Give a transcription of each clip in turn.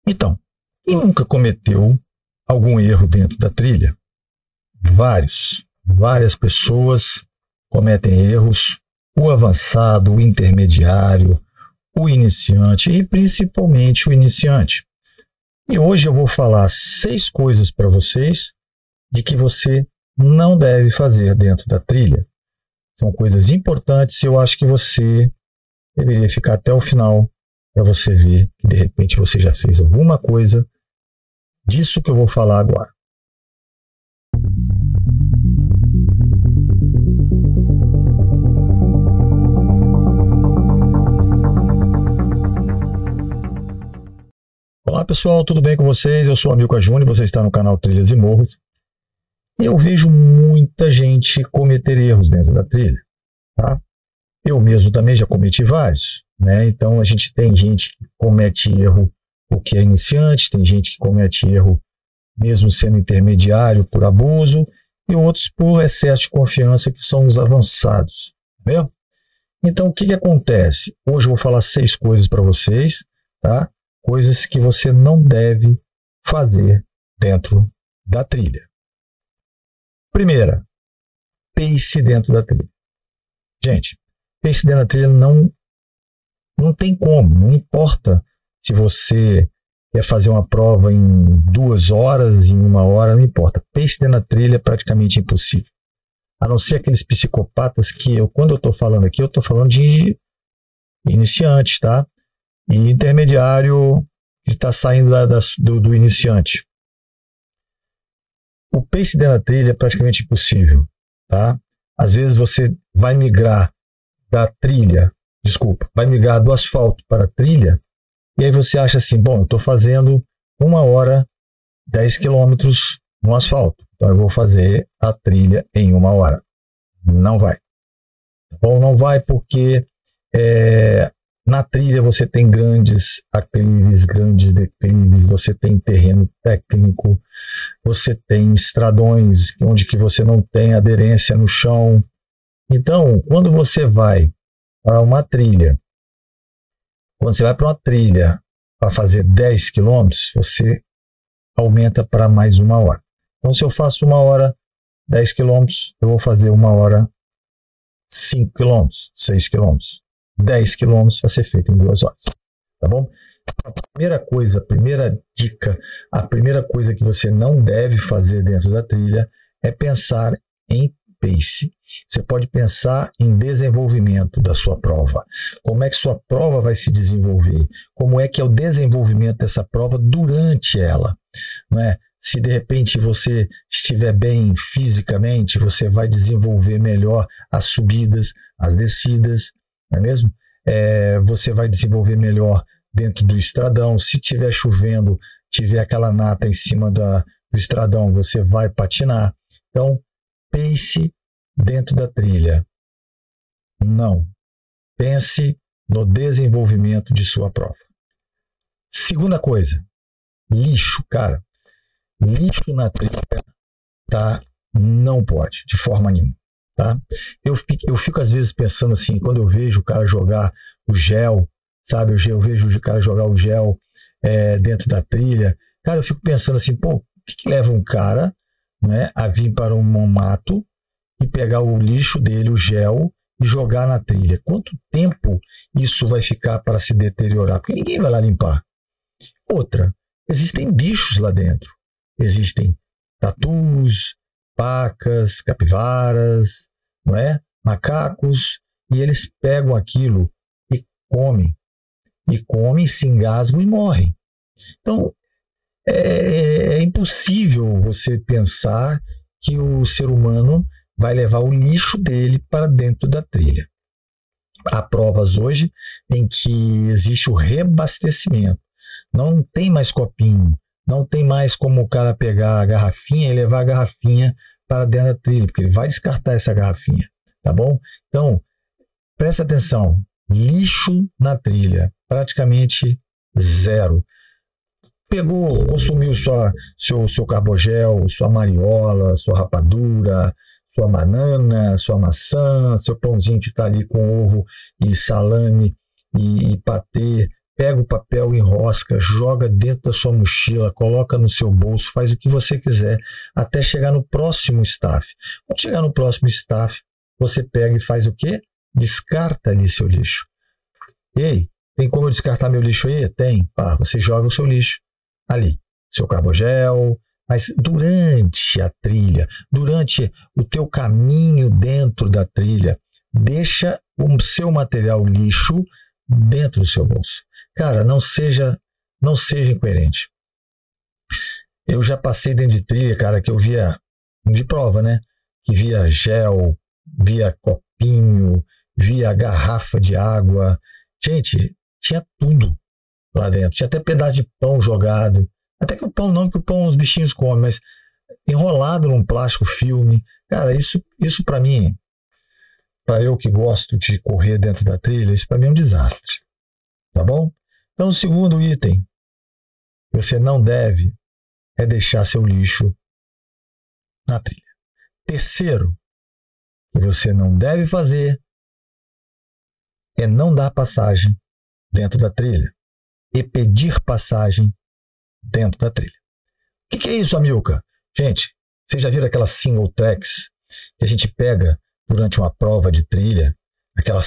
Então, quem nunca cometeu algum erro dentro da trilha? Várias pessoas cometem erros, o avançado, o intermediário, o iniciante e principalmente o iniciante. E hoje eu vou falar 6 coisas para vocês de que você não deve fazer dentro da trilha. São coisas importantes e eu acho que você deveria ficar até o final para você ver que de repente você já fez alguma coisa disso que eu vou falar agora. Olá pessoal, tudo bem com vocês? Eu sou o Amilcar Júnior, você está no canal Trilhas e Morros. E eu vejo muita gente cometer erros dentro da trilha, tá? Eu mesmo também já cometi vários, né? Então a gente tem gente que comete erro porque é iniciante, tem gente que comete erro mesmo sendo intermediário por abuso e outros por excesso de confiança, que são os avançados, tá vendo? Então o que acontece? Hoje eu vou falar 6 coisas para vocês, tá? Coisas que você não deve fazer dentro da trilha. Primeira, pace dentro da trilha. Gente, pace dentro da trilha não tem como, não importa se você quer fazer uma prova em 2 horas, em 1 hora, não importa. Pace dentro da trilha é praticamente impossível. A não ser aqueles psicopatas que quando eu estou falando aqui, eu estou falando de iniciantes, tá? E intermediário que está saindo do iniciante. O pace dentro da trilha é praticamente impossível, tá? Às vezes você vai migrar vai migrar do asfalto para a trilha, e aí você acha assim, bom, eu estou fazendo 1 hora, 10 quilômetros no asfalto, então eu vou fazer a trilha em 1 hora. Não vai. Bom, não vai porque na trilha você tem grandes aclives, grandes declives, você tem terreno técnico, você tem estradões onde que você não tem aderência no chão. Então, quando você vai para uma trilha, para fazer 10 quilômetros, você aumenta para mais 1 hora. Então, se eu faço 1 hora, 10 quilômetros, eu vou fazer 1 hora, 5 quilômetros, 6 quilômetros. 10 quilômetros vai ser feito em 2 horas, tá bom? A primeira dica, a primeira coisa que você não deve fazer dentro da trilha é pensar em pace. Você pode pensar em desenvolvimento da sua prova. Como é que sua prova vai se desenvolver? Como é que é o desenvolvimento dessa prova durante ela? Não é? Se de repente você estiver bem fisicamente, você vai desenvolver melhor as subidas, as descidas, não é mesmo? Você vai desenvolver melhor dentro do estradão. Se estiver chovendo, tiver aquela nata em cima do estradão, você vai patinar. Então, pace dentro da trilha. Não. Pense no desenvolvimento de sua prova. Segunda coisa, lixo, cara. Lixo na trilha, tá? Não pode, de forma nenhuma. Tá? Eu fico às vezes pensando assim, quando eu vejo o cara jogar o gel, sabe? Eu vejo o cara jogar o gel dentro da trilha. Cara, eu fico pensando assim, pô, o que leva um cara, né, a vir para um mato e pegar o lixo dele, o gel, e jogar na trilha? Quanto tempo isso vai ficar para se deteriorar? Porque ninguém vai lá limpar. Outra, existem bichos lá dentro. Existem tatus, pacas, capivaras, não é? Macacos, e eles pegam aquilo e comem, se engasgam e morrem. Então, é impossível você pensar que o ser humano vai levar o lixo dele para dentro da trilha. Há provas hoje em que existe o reabastecimento. Não tem mais copinho, não tem mais como o cara pegar a garrafinha e levar a garrafinha para dentro da trilha, porque ele vai descartar essa garrafinha, tá bom? Então, presta atenção, lixo na trilha, praticamente zero. Pegou, consumiu seu carbogel, sua mariola, sua rapadura, sua banana, sua maçã, seu pãozinho que está ali com ovo e salame e patê pega o papel, enrosca, joga dentro da sua mochila, coloca no seu bolso, faz o que você quiser, até chegar no próximo staff. Quando chegar no próximo staff, você pega e faz o quê? Descarta ali seu lixo. Ei, tem como eu descartar meu lixo aí? Tem. Pá, você joga o seu lixo ali, seu carbogel, mas durante a trilha, durante o teu caminho dentro da trilha, deixa o seu material lixo dentro do seu bolso. Cara, não seja incoerente. Eu já passei dentro de trilha, cara, que eu via de prova, né? Que via gel, via copinho, via garrafa de água. Gente, tinha tudo lá dentro. Tinha até pedaço de pão jogado. Até que o pão não, que o pão os bichinhos comem, mas enrolado num plástico filme. Cara, isso para mim, para eu que gosto de correr dentro da trilha, isso para mim é um desastre. Tá bom? Então, o segundo item que você não deve é deixar seu lixo na trilha. Terceiro, que você não deve fazer é não dar passagem dentro da trilha e pedir passagem dentro da trilha. O que é isso, Amilcar? Gente, vocês já viram aquelas single tracks que a gente pega durante uma prova de trilha? Aquela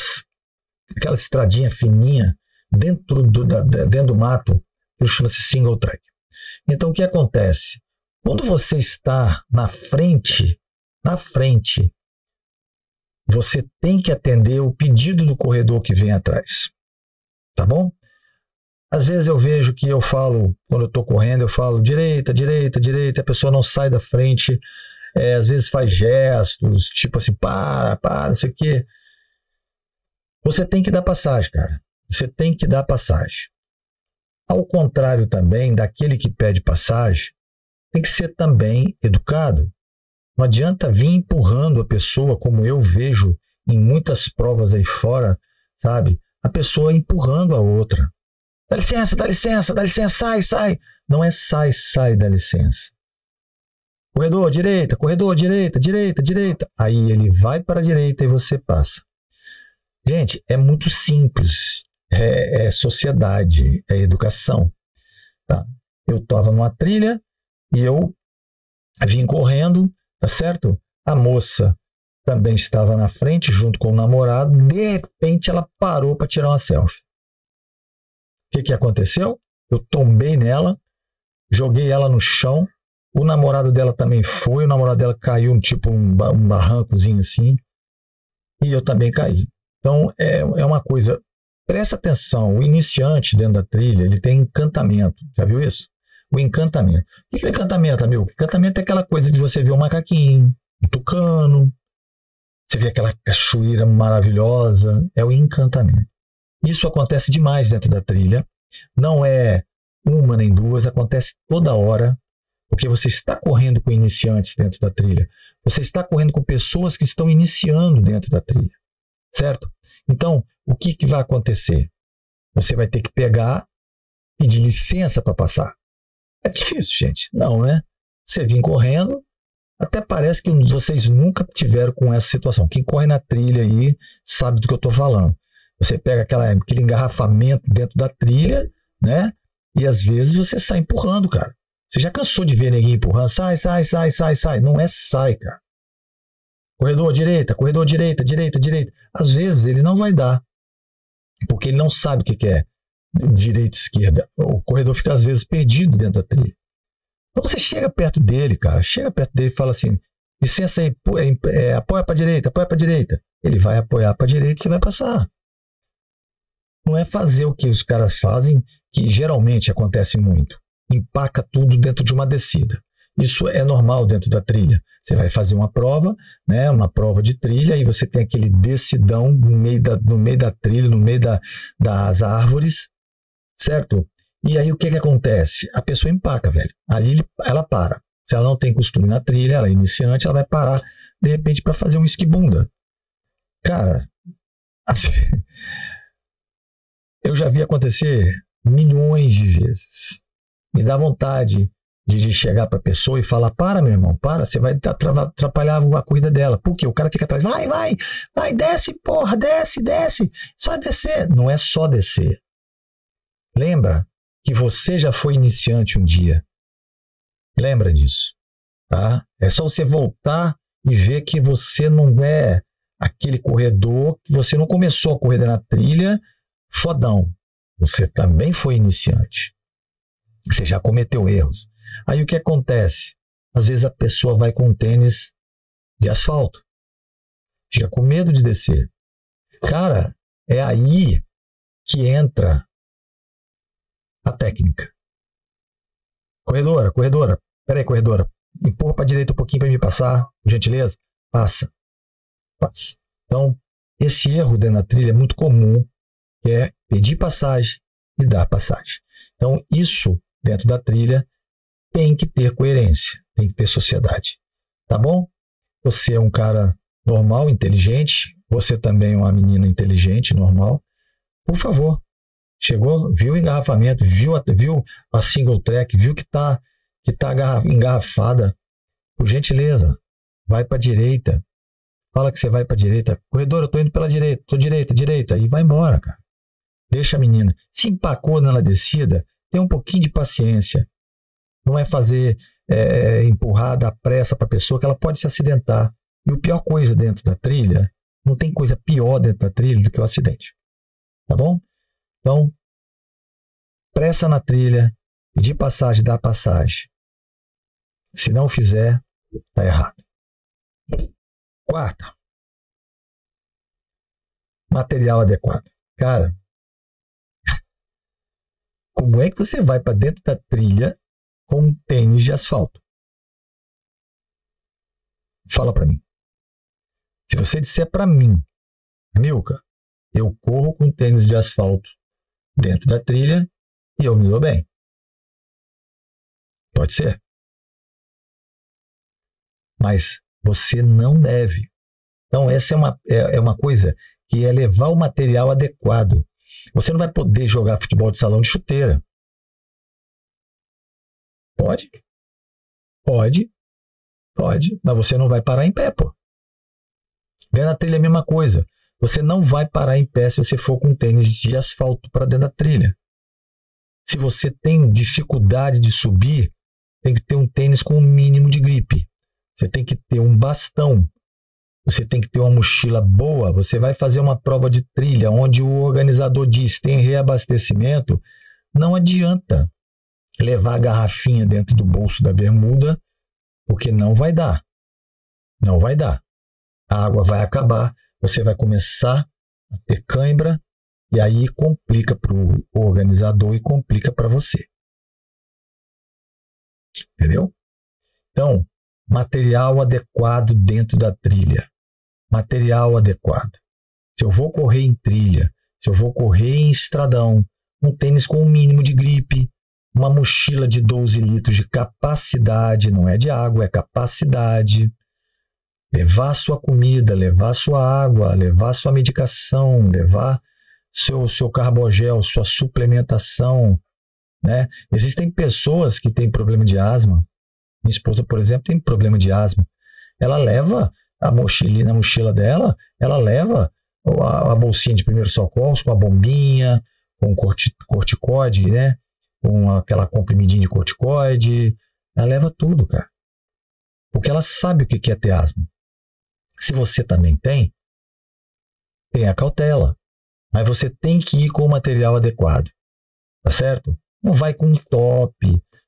estradinha fininha dentro do mato, que chama-se single track. Então, o que acontece? Quando você está na frente, você tem que atender o pedido do corredor que vem atrás. Tá bom? Às vezes eu vejo que eu falo, quando eu estou correndo, eu falo direita, direita, direita, a pessoa não sai da frente, às vezes faz gestos, tipo assim, para, não sei o quê. Você tem que dar passagem, cara. Você tem que dar passagem. Ao contrário também daquele que pede passagem, tem que ser também educado. Não adianta vir empurrando a pessoa, como eu vejo em muitas provas aí fora, sabe? A pessoa empurrando a outra. Dá licença, dá licença, dá licença, sai. Não é sai, dá licença. Corredor, direita, direita. Aí ele vai para a direita e você passa. Gente, é muito simples. É sociedade, é educação. Tá? Eu estava numa trilha e eu vim correndo, tá certo? A moça também estava na frente junto com o namorado. De repente ela parou para tirar uma selfie. O que aconteceu? Eu tombei nela, joguei ela no chão. O namorado dela também foi. O namorado dela caiu tipo um barrancozinho assim. E eu também caí. Então é uma coisa. Presta atenção, o iniciante dentro da trilha, ele tem encantamento. Já viu isso? O encantamento. O que é encantamento, amigo? Encantamento é aquela coisa de você ver um macaquinho, um tucano, você vê aquela cachoeira maravilhosa. É o encantamento. Isso acontece demais dentro da trilha. Não é uma nem duas, acontece toda hora, porque você está correndo com iniciantes dentro da trilha. Você está correndo com pessoas que estão iniciando dentro da trilha. Certo? Então, o que vai acontecer? Você vai ter que pegar, pedir licença para passar. É difícil, gente. Não, né? Você vem correndo, até parece que vocês nunca tiveram com essa situação. Quem corre na trilha aí sabe do que eu estou falando. Você pega aquele engarrafamento dentro da trilha, né? E às vezes você sai empurrando, cara. Você já cansou de ver ninguém empurrando? Sai. Não é sai, cara. Corredor direita, direita. Às vezes ele não vai dar, porque ele não sabe o que é direita e esquerda. O corredor fica às vezes perdido dentro da trilha. Então você chega perto dele, cara, e fala assim, licença aí, apoia para direita. Ele vai apoiar para direita e você vai passar. Não é fazer o que os caras fazem, que geralmente acontece muito. Empaca tudo dentro de uma descida. Isso é normal dentro da trilha. Você vai fazer uma prova, né, uma prova de trilha, e você tem aquele descidão no meio da trilha, no meio das árvores, certo? E aí o que acontece? A pessoa empaca, velho. Ali ela para. Se ela não tem costume na trilha, ela é iniciante, ela vai parar, de repente, para fazer um esquibunda. Cara, assim, eu já vi acontecer milhões de vezes. Me dá vontade de chegar para a pessoa e falar, para, meu irmão, para, você vai atrapalhar a corrida dela. Por quê? O cara fica atrás, vai, desce, porra, desce, só descer. Não é só descer. Lembra que você já foi iniciante um dia. Lembra disso, tá? É só você voltar e ver que você não é aquele corredor, que você não começou a corrida na trilha fodão. Você também foi iniciante. Você já cometeu erros. Aí o que acontece? Às vezes a pessoa vai com um tênis de asfalto. Fica com medo de descer. Cara, é aí que entra a técnica. Corredora. Peraí, corredora. Empurra para a direita um pouquinho para me passar, por gentileza. Passa. Então, esse erro dentro da trilha é muito comum, que é pedir passagem e dar passagem. Então, isso dentro da trilha tem que ter coerência, tem que ter sociedade. Tá bom? Você é um cara normal, inteligente, você também é uma menina inteligente, normal. Por favor, chegou, viu o engarrafamento, viu a single track, viu que tá engarrafada. Por gentileza, vai para a direita. Fala que você vai para a direita. Corredor, eu tô indo pela direita. Tô direita. E vai embora, cara. Deixa a menina. Se empacou na descida, tem um pouquinho de paciência. Não é fazer empurrar, dar pressa para a pessoa, que ela pode se acidentar. E a pior coisa dentro da trilha, não tem coisa pior dentro da trilha do que o acidente. Tá bom? Então, pressa na trilha, pedir passagem, dar passagem. Se não fizer, tá errado. Quarta, material adequado. Cara, como é que você vai para dentro da trilha com um tênis de asfalto? Fala para mim. Se você disser para mim, Milka, eu corro com tênis de asfalto dentro da trilha e eu me dou bem. Pode ser. Mas você não deve. Então, essa é uma coisa que é levar o material adequado. Você não vai poder jogar futebol de salão de chuteira. Pode, mas você não vai parar em pé, pô. Dentro da trilha é a mesma coisa. Você não vai parar em pé se você for com tênis de asfalto para dentro da trilha. Se você tem dificuldade de subir, tem que ter um tênis com um mínimo de gripe. Você tem que ter um bastão. Você tem que ter uma mochila boa. Você vai fazer uma prova de trilha onde o organizador diz tem reabastecimento. Não adianta levar a garrafinha dentro do bolso da bermuda, porque não vai dar. Não vai dar. A água vai acabar, você vai começar a ter cãibra e aí complica para o organizador e complica para você. Entendeu? Então, material adequado dentro da trilha. Material adequado. Se eu vou correr em trilha, se eu vou correr em estradão, um tênis com um mínimo de gripe, uma mochila de 12 litros de capacidade, não é de água, é capacidade. Levar sua comida, levar sua água, levar sua medicação, levar seu carbogel, sua suplementação, né? Existem pessoas que têm problema de asma. Minha esposa, por exemplo, tem problema de asma. Ela leva a mochila, na mochila dela, ela leva a bolsinha de primeiros socorros com a bombinha, com corticoide, né? Com aquela comprimidinha de corticoide. Ela leva tudo, cara. Porque ela sabe o que é ter asma. Se você também tem, tenha cautela. Mas você tem que ir com o material adequado. Tá certo? Não vai com um top.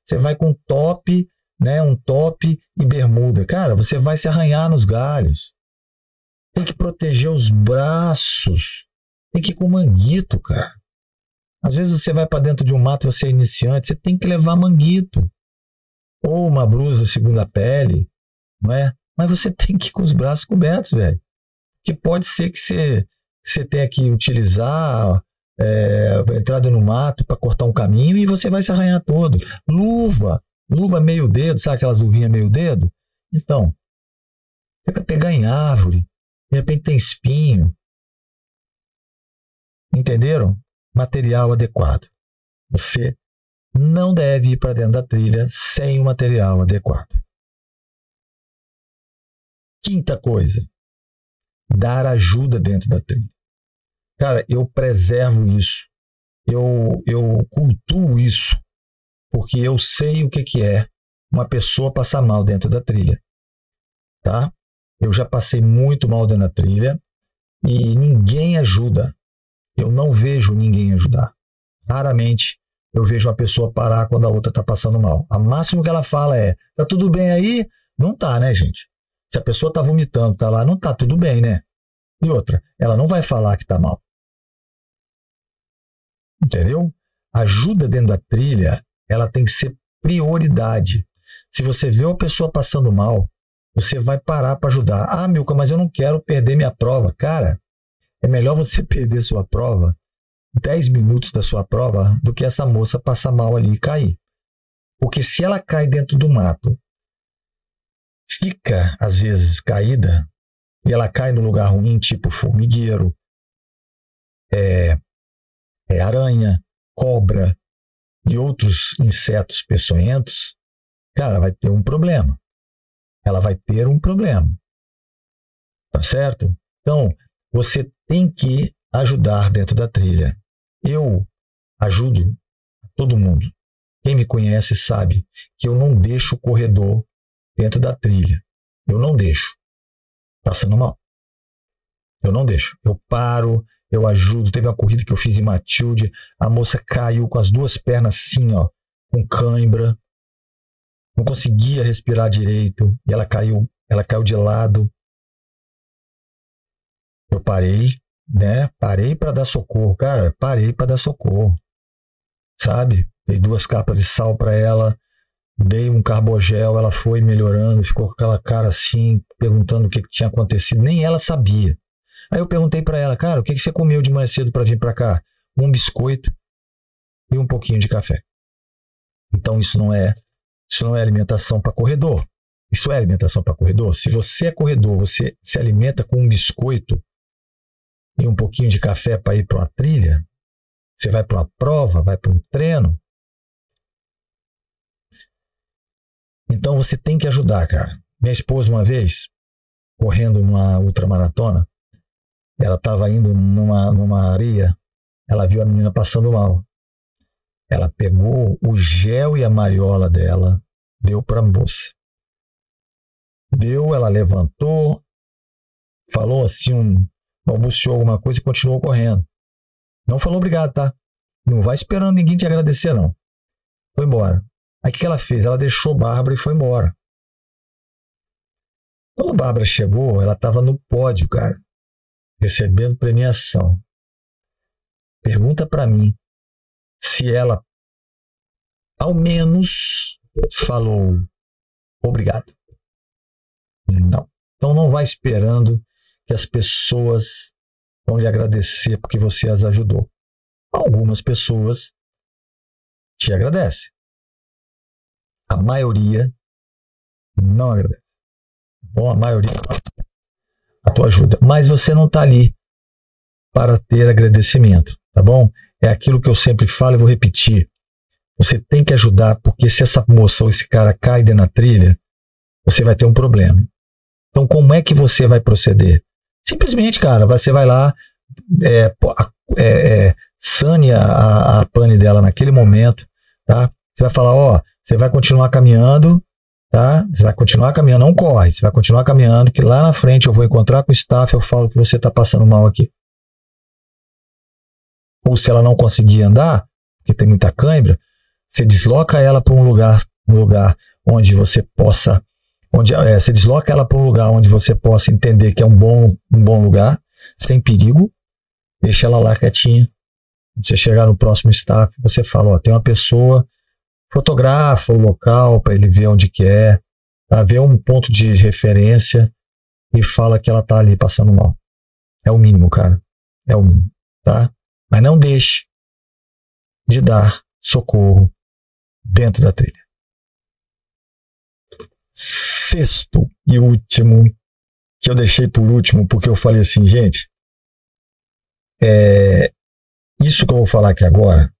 Você vai com um top, né? Um top e bermuda. Cara, você vai se arranhar nos galhos. Tem que proteger os braços. Tem que ir com manguito, cara. Às vezes você vai para dentro de um mato, você é iniciante, você tem que levar manguito. Ou uma blusa segunda pele, não é? Mas você tem que ir com os braços cobertos, velho. Que pode ser que você tenha que utilizar entrada no mato para cortar um caminho e você vai se arranhar todo. Luva meio dedo, sabe aquelas luvinhas meio dedo? Então, você vai pegar em árvore, de repente tem espinho. Entenderam? Material adequado. Você não deve ir para dentro da trilha sem o material adequado. Quinta coisa, dar ajuda dentro da trilha. Cara, eu preservo isso. eu cultuo isso, porque eu sei o que é uma pessoa passar mal dentro da trilha, tá? Eu já passei muito mal dentro da trilha e ninguém ajuda. Eu não vejo ninguém ajudar. Raramente eu vejo uma pessoa parar quando a outra está passando mal. A máximo que ela fala é: tá tudo bem aí? Não tá, né, gente? Se a pessoa tá vomitando, tá lá, não tá tudo bem, né? E outra, ela não vai falar que tá mal. Entendeu? Ajuda dentro da trilha, ela tem que ser prioridade. Se você vê uma pessoa passando mal, você vai parar para ajudar. Ah, Milka, mas eu não quero perder minha prova. Cara, é melhor você perder sua prova, 10 minutos da sua prova, do que essa moça passar mal ali e cair. Porque se ela cai dentro do mato, fica, às vezes, caída, e ela cai no lugar ruim, tipo formigueiro, aranha, cobra e outros insetos peçonhentos, cara, vai ter um problema. Ela vai ter um problema. Tá certo? Então, você tem que ajudar dentro da trilha. Eu ajudo todo mundo. Quem me conhece sabe que eu não deixo o corredor dentro da trilha. Eu não deixo. Passando mal. Eu não deixo. Eu paro, eu ajudo. Teve uma corrida que eu fiz em Matilde, a moça caiu com as duas pernas assim, ó, com cãibra. Não conseguia respirar direito e ela caiu de lado. Eu parei, né? Parei para dar socorro, cara. Parei para dar socorro, sabe? Dei 2 capas de sal para ela, dei um carbogel, ela foi melhorando, ficou com aquela cara assim, perguntando o que tinha acontecido. Nem ela sabia. Aí eu perguntei para ela, cara, o que você comeu de manhã cedo para vir para cá? Um biscoito e um pouquinho de café. Então isso não é alimentação para corredor. Isso é alimentação para corredor? Se você é corredor, você se alimenta com um biscoito e um pouquinho de café para ir para uma trilha, você vai para uma prova, vai para um treino. Então você tem que ajudar, cara. Minha esposa, uma vez, correndo numa ultramaratona, ela estava indo numa areia, ela viu a menina passando mal. Ela pegou o gel e a mariola dela, deu para a moça. Deu, ela levantou, falou assim, balbuciou alguma coisa e continuou correndo. Não falou obrigado, tá? Não vai esperando ninguém te agradecer, não. Foi embora. Aí o que ela fez? Ela deixou Bárbara e foi embora. Quando a Bárbara chegou, ela estava no pódio, cara, recebendo premiação. Pergunta para mim se ela, ao menos, falou obrigado. Não. Então não vai esperando que as pessoas vão lhe agradecer porque você as ajudou. Algumas pessoas te agradecem. A maioria não agradece. Bom, a maioria a tua ajuda. Mas você não está ali para ter agradecimento, tá bom? É aquilo que eu sempre falo e vou repetir. Você tem que ajudar, porque se essa moça ou esse cara cai dentro da trilha, você vai ter um problema. Então, como é que você vai proceder? Simplesmente, cara, você vai lá, sane a pane dela naquele momento, tá? Você vai falar, ó, você vai continuar caminhando, tá? Você vai continuar caminhando, não corre, você vai continuar caminhando, que lá na frente eu vou encontrar com o staff, eu falo que você está passando mal aqui. Ou se ela não conseguir andar, porque tem muita cãibra, você desloca ela para um lugar onde você possa, você desloca ela para um lugar onde você possa entender que é um bom lugar, sem perigo, deixa ela lá quietinha. Quando você chegar no próximo staff, você fala, ó, tem uma pessoa, fotografa o local para ele ver onde que é, tá? Ver um ponto de referência e fala que ela tá ali passando mal. É o mínimo, cara. É o mínimo, tá? Mas não deixe de dar socorro dentro da trilha. Sexto e último, que eu deixei por último, porque eu falei assim, gente, isso que eu vou falar aqui agora,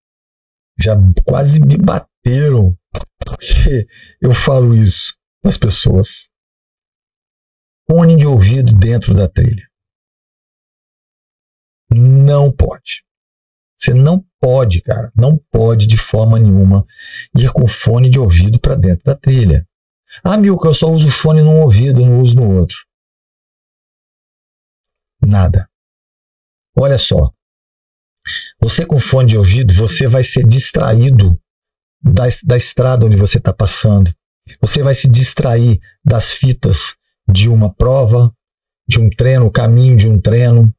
já quase me bateram, porque eu falo isso para as pessoas. Fone de ouvido dentro da trilha. Não pode. Você não pode, cara, não pode de forma nenhuma ir com fone de ouvido para dentro da trilha. Ah, Milka, eu só uso fone num ouvido, não uso no outro. Nada. Olha só. Você com fone de ouvido, você vai ser distraído da estrada onde você está passando. Você vai se distrair das fitas de uma prova, de um treino, o caminho de um treino.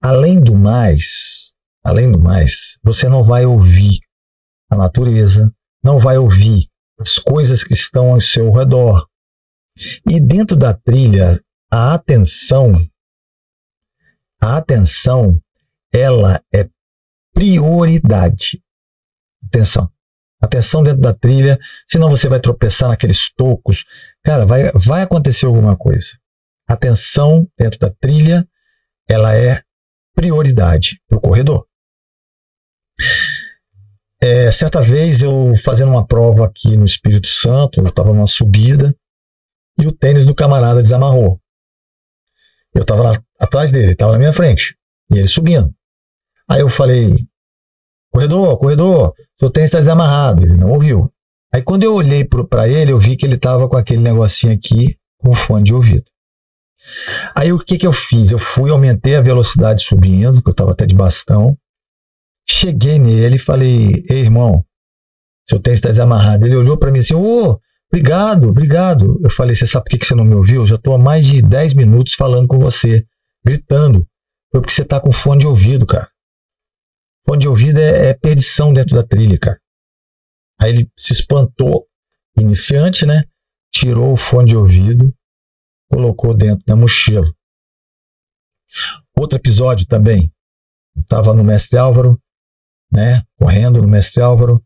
Além do mais, você não vai ouvir a natureza, não vai ouvir as coisas que estão ao seu redor. E dentro da trilha, a atenção, ela é prioridade. Atenção dentro da trilha, senão você vai tropeçar naqueles tocos. Cara, vai acontecer alguma coisa. Atenção dentro da trilha, ela é prioridade para o corredor. Certa vez eu fazendo uma prova aqui no Espírito Santo, eu estava numa subida e o tênis do camarada desamarrou. Eu estava atrás dele, estava na minha frente e ele subindo. Aí eu falei, corredor, seu tênis está desamarrado. Ele não ouviu. Aí quando eu olhei para ele, eu vi que ele estava com aquele negocinho aqui com o fone de ouvido. Aí o que eu fiz? Eu aumentei a velocidade subindo, que eu estava até de bastão. Cheguei nele e falei, ei, irmão, seu tênis está desamarrado. Ele olhou para mim assim, obrigado. Eu falei, você sabe por que você não me ouviu? Eu já estou há mais de 10 minutos falando com você, gritando. Foi porque você está com fone de ouvido, cara. Fone de ouvido é perdição dentro da trilha, cara. Aí ele se espantou, iniciante, né? Tirou o fone de ouvido, colocou dentro da mochila. Outro episódio também. Eu estava no Mestre Álvaro, né? Correndo no Mestre Álvaro,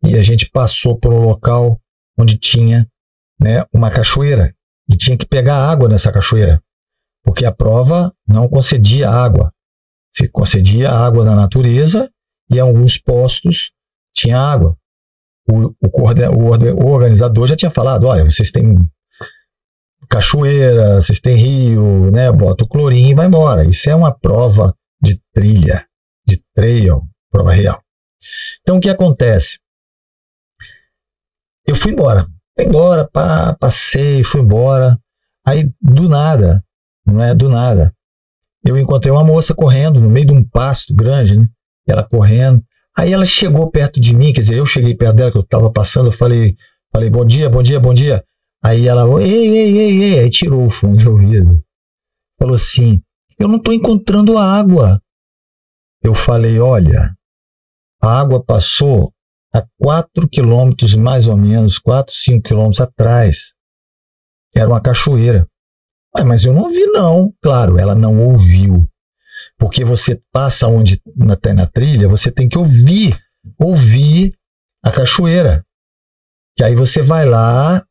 e a gente passou por um local onde tinha, né, uma cachoeira e tinha que pegar água nessa cachoeira, porque a prova não concedia água. Se concedia água da natureza e em alguns postos tinha água. O organizador já tinha falado, olha, vocês têm cachoeira, vocês têm rio, né, bota o clorinho e vai embora. Isso é uma prova de trilha, de trail, prova real. Então o que acontece? Eu fui embora, passei, fui embora. Aí do nada, eu encontrei uma moça correndo no meio de um pasto grande, né? Ela correndo. Aí ela chegou perto de mim, quer dizer, eu cheguei perto dela, que eu estava passando, eu falei, bom dia. Aí ela, ei, aí tirou o fone de ouvido. Falou assim, eu não estou encontrando a água. Eu falei, olha, a água passou a 4 quilômetros, mais ou menos, 4, 5 quilômetros atrás. Era uma cachoeira. Mas eu não ouvi, não. Claro, ela não ouviu. Porque você passa onde na trilha, você tem que ouvir a cachoeira. Que aí você vai lá,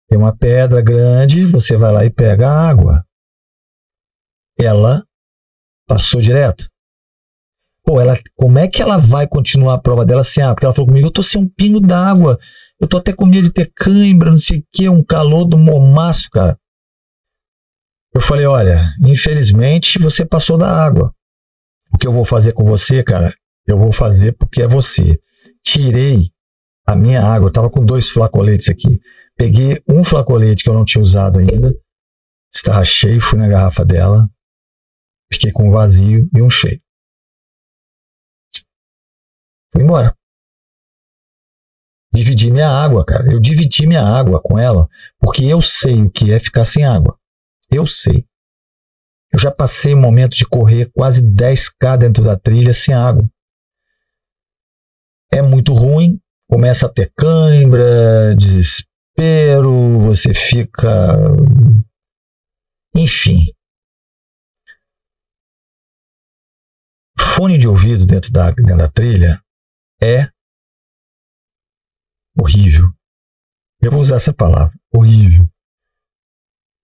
tem uma pedra grande, você vai lá e pega a água. Ela passou direto. Como é que ela vai continuar a prova dela sem água? Porque ela falou comigo, eu tô sem um pingo d'água, eu tô até com medo de ter cãibra, não sei o que, um calor do mormaço, cara. Eu falei, olha, infelizmente você passou da água. O que eu vou fazer com você, cara? Eu vou fazer porque é você. Tirei a minha água, eu tava com 2 flacoletes aqui. Peguei um flacolete que eu não tinha usado ainda, estava cheio, fui na garrafa dela, fiquei com um vazio e um cheio. Fui embora. Dividi minha água, cara. Eu dividi minha água com ela, porque eu sei o que é ficar sem água. Eu sei. Eu já passei um momento de correr quase 10K dentro da trilha sem água. É muito ruim, começa a ter cãibra, desespero, você fica... Enfim. Fone de ouvido dentro da trilha é horrível. Eu vou usar essa palavra, horrível.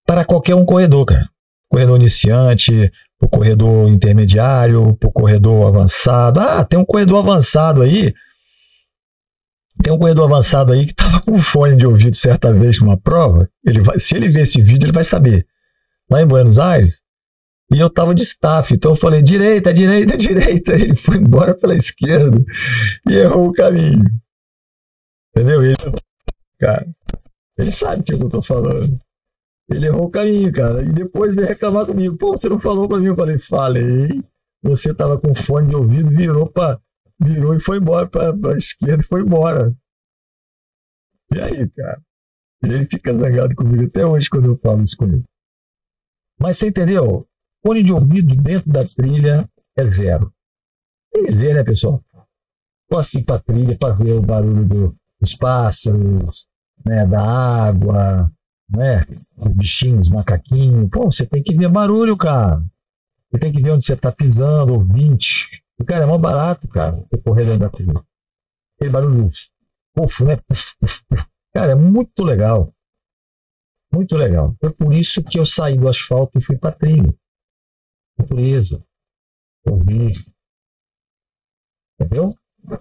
Para qualquer um corredor, cara. Corredor iniciante, o corredor intermediário, o corredor avançado. Ah, tem um corredor avançado aí. Tem um corredor avançado aí que estava com fone de ouvido certa vez numa prova. Se ele ver esse vídeo, ele vai saber. Lá em Buenos Aires, E eu tava de staff, então eu falei, direita, direita, direita. Ele foi embora pela esquerda e errou o caminho. Entendeu? Cara, ele sabe o que eu tô falando. Ele errou o caminho, cara. E depois veio reclamar comigo. Pô, você não falou pra mim? Eu falei. Você tava com fone de ouvido, virou e foi embora pra esquerda e foi embora. E aí, cara? Ele fica zangado comigo até hoje quando eu falo isso com ele. Mas você entendeu? Fone de ouvido dentro da trilha é zero. Tem que dizer, né, pessoal? Gosto de ir pra trilha pra ver o barulho dos pássaros, né, da água, né, os bichinhos, macaquinhos. Pô, você tem que ver barulho, cara. Você tem que ver onde você tá pisando, ouvinte. E, cara, é mó barato, cara, você correr dentro da trilha. Aquele barulho, puf, né? Puf, puf, puf. Cara, é muito legal. Muito legal. Foi por isso que eu saí do asfalto e fui pra trilha. Natureza. Ouvir. Entendeu?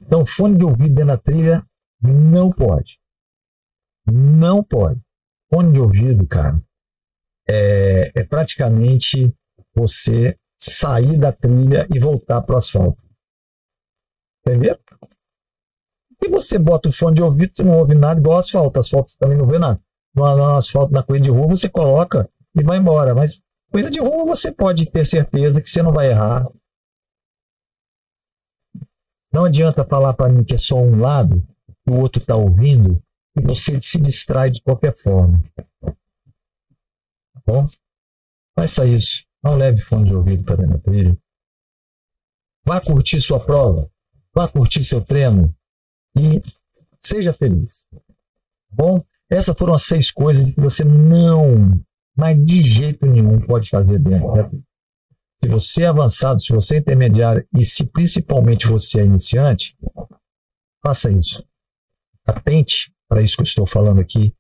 Então, fone de ouvido dentro da trilha não pode. Não pode. Fone de ouvido, cara, é praticamente você sair da trilha e voltar para o asfalto. Entendeu? E você bota o fone de ouvido, você não ouve nada igual asfalto. Asfalto você também não vê nada. No asfalto, na corrida de rua, você coloca e vai embora. Mas corrida de rua você pode ter certeza que você não vai errar. Não adianta falar para mim que é só um lado, que o outro está ouvindo, e você se distrai de qualquer forma. Tá bom? Faça isso. Não leve fone de ouvido para dentro da trilha. Vá curtir sua prova. Vá curtir seu treino. E seja feliz. Tá bom? Essas foram as 6 coisas que você não, mas de jeito nenhum, pode fazer dentro da trilha. Se você é avançado, se você é intermediário e se principalmente você é iniciante, faça isso. Atente para isso que eu estou falando aqui,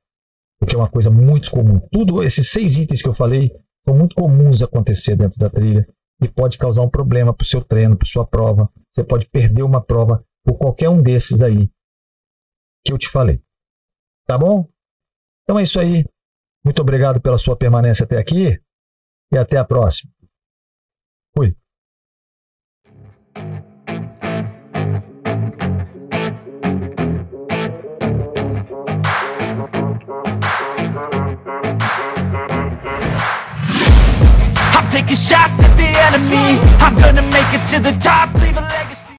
porque é uma coisa muito comum. Tudo esses 6 itens que eu falei são muito comuns acontecer dentro da trilha e pode causar um problema para o seu treino, para sua prova. Você pode perder uma prova por qualquer um desses aí que eu te falei. Tá bom? Então é isso aí. Muito obrigado pela sua permanência até aqui e até a próxima. Fui. I'm taking shots at the enemy. I'm gonna make it to the top, leave a